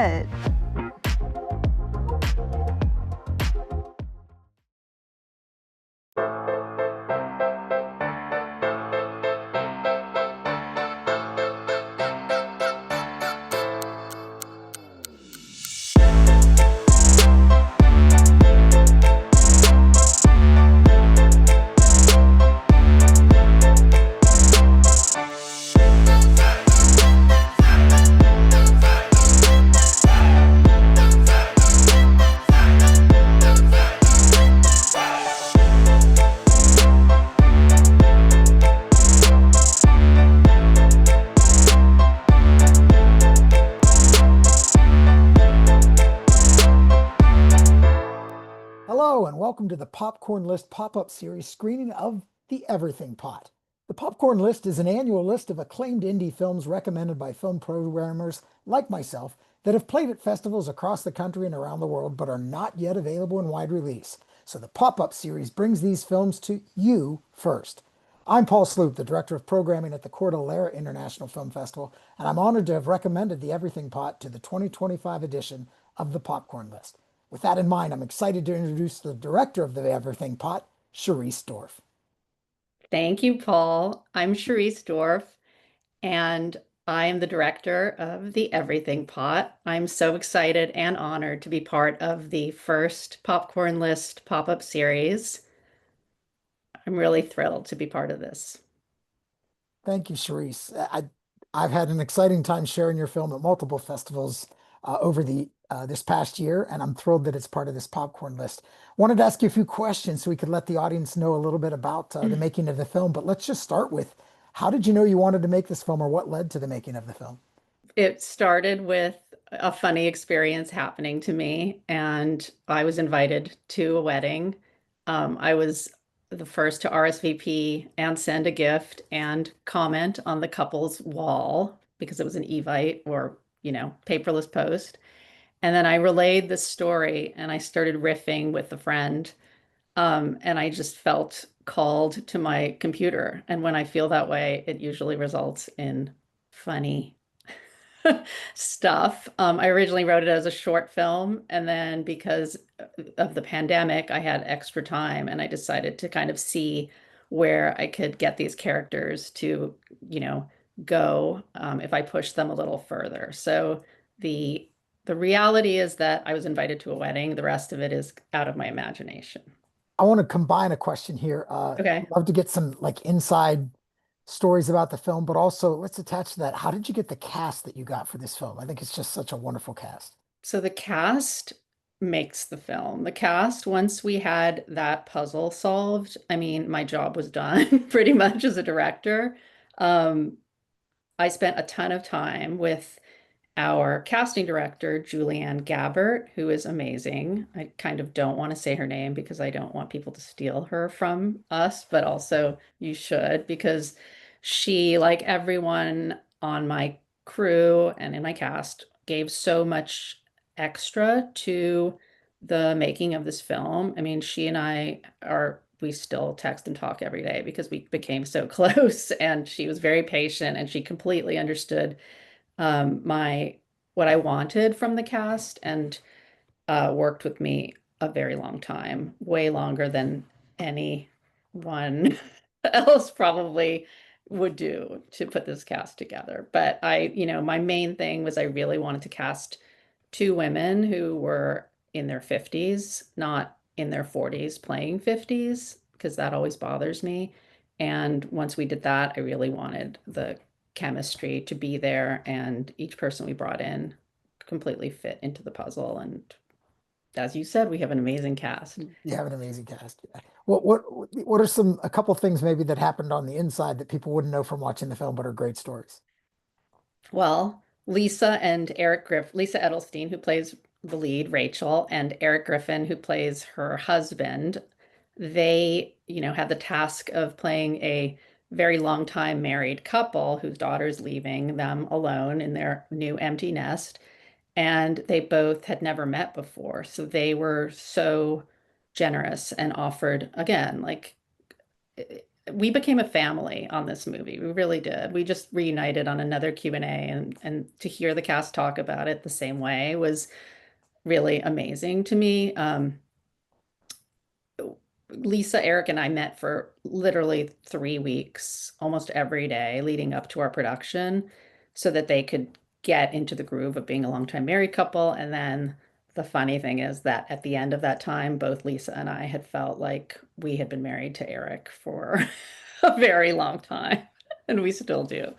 it. Hello, and welcome to the Popcorn List pop-up series screening of The Everything Pot. The Popcorn List is an annual list of acclaimed indie films recommended by film programmers like myself that have played at festivals across the country and around the world but are not yet available in wide release. So the pop-up series brings these films to you first. I'm Paul Sloop, the Director of Programming at the Cordillera International Film Festival, and I'm honored to have recommended The Everything Pot to the 2025 edition of the Popcorn List. With that in mind, I'm excited to introduce the director of the Everything Pot, Sherise Dorf. Thank you, Paul. I'm Sherise Dorf, and I am the director of the Everything Pot. I'm so excited and honored to be part of the first Popcorn List pop-up series. I'm really thrilled to be part of this. Thank you, Sherise. I've had an exciting time sharing your film at multiple festivals over the this past year, and I'm thrilled that it's part of this popcorn list. Wanted to ask you a few questions so we could let the audience know a little bit about the making of the film. But let's just start with, how did you know you wanted to make this film, or what led to the making of the film? It started with a funny experience happening to me, and I was invited to a wedding. I was the first to RSVP and send a gift and comment on the couple's wall because it was an Evite or, paperless post. And then I relayed the story and I started riffing with a friend. And I just felt called to my computer. And when I feel that way, it usually results in funny stuff. I originally wrote it as a short film, and then because of the pandemic, I had extra time and I decided to kind of see where I could get these characters to, go if I push them a little further. So the the reality is that I was invited to a wedding. The rest of it is out of my imagination. I want to combine a question here. Okay. Love to get some like inside stories about the film, but also let's attach to that. How did you get the cast that you got for this film? I think it's just such a wonderful cast. So the cast makes the film. The cast, once we had that puzzle solved, I mean, my job was done pretty much as a director. Um, I spent a ton of time with our casting director, Julianne Gabbert, who is amazing. I kind of don't want to say her name because I don't want people to steal her from us, but also you should, because she, like everyone on my crew and in my cast, gave so much extra to the making of this film. I mean, she and we still text and talk every day because we became so close, and she was very patient and she completely understood my what I wanted from the cast, and worked with me a very long time, way longer than anyone else probably would do to put this cast together. But my main thing was I really wanted to cast two women who were in their 50s, not in their 40s playing 50s, because that always bothers me. And once we did that, I really wanted the chemistry to be there, and each person we brought in completely fit into the puzzle. And as you said, we have an amazing cast. You have an amazing cast. Yeah. What are a couple things maybe that happened on the inside that people wouldn't know from watching the film, but are great stories? Well, Lisa Edelstein, who plays the lead, Rachel, and Eric Griffin, who plays her husband, they, had the task of playing a very long time married couple whose daughter's leaving them alone in their new empty nest. And they both had never met before. So they were so generous and offered, again, like we became a family on this movie. We really did. We just reunited on another Q&A, and to hear the cast talk about it the same way was really amazing to me. Lisa, Eric, and I met for literally 3 weeks, almost every day leading up to our production, so that they could get into the groove of being a longtime married couple. And then the funny thing is that at the end of that time, both Lisa and I had felt like we had been married to Eric for a very long time, and we still do.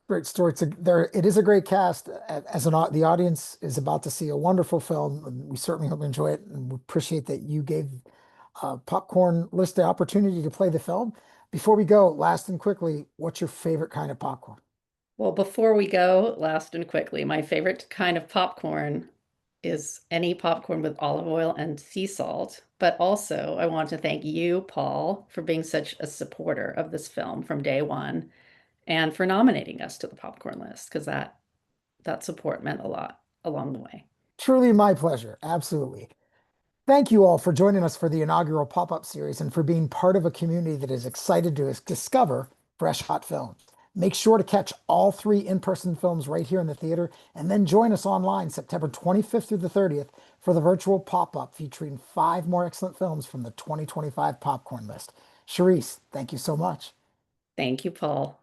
Great story. It is a great cast. The audience is about to see a wonderful film, and we certainly hope you enjoy it. And we appreciate that you gave Popcorn List the opportunity to play the film. Before we go, last and quickly, what's your favorite kind of popcorn? Well, before we go, last and quickly, my favorite kind of popcorn is any popcorn with olive oil and sea salt. But also, I want to thank you, Paul, for being such a supporter of this film from day one and for nominating us to the popcorn list, because that support meant a lot along the way. Truly my pleasure. Absolutely. Thank you all for joining us for the inaugural pop-up series and for being part of a community that is excited to discover fresh hot films. Make sure to catch all three in-person films right here in the theater and then join us online September 25th through the 30th for the virtual pop-up featuring five more excellent films from the 2025 popcorn list. Sherise, thank you so much. Thank you, Paul.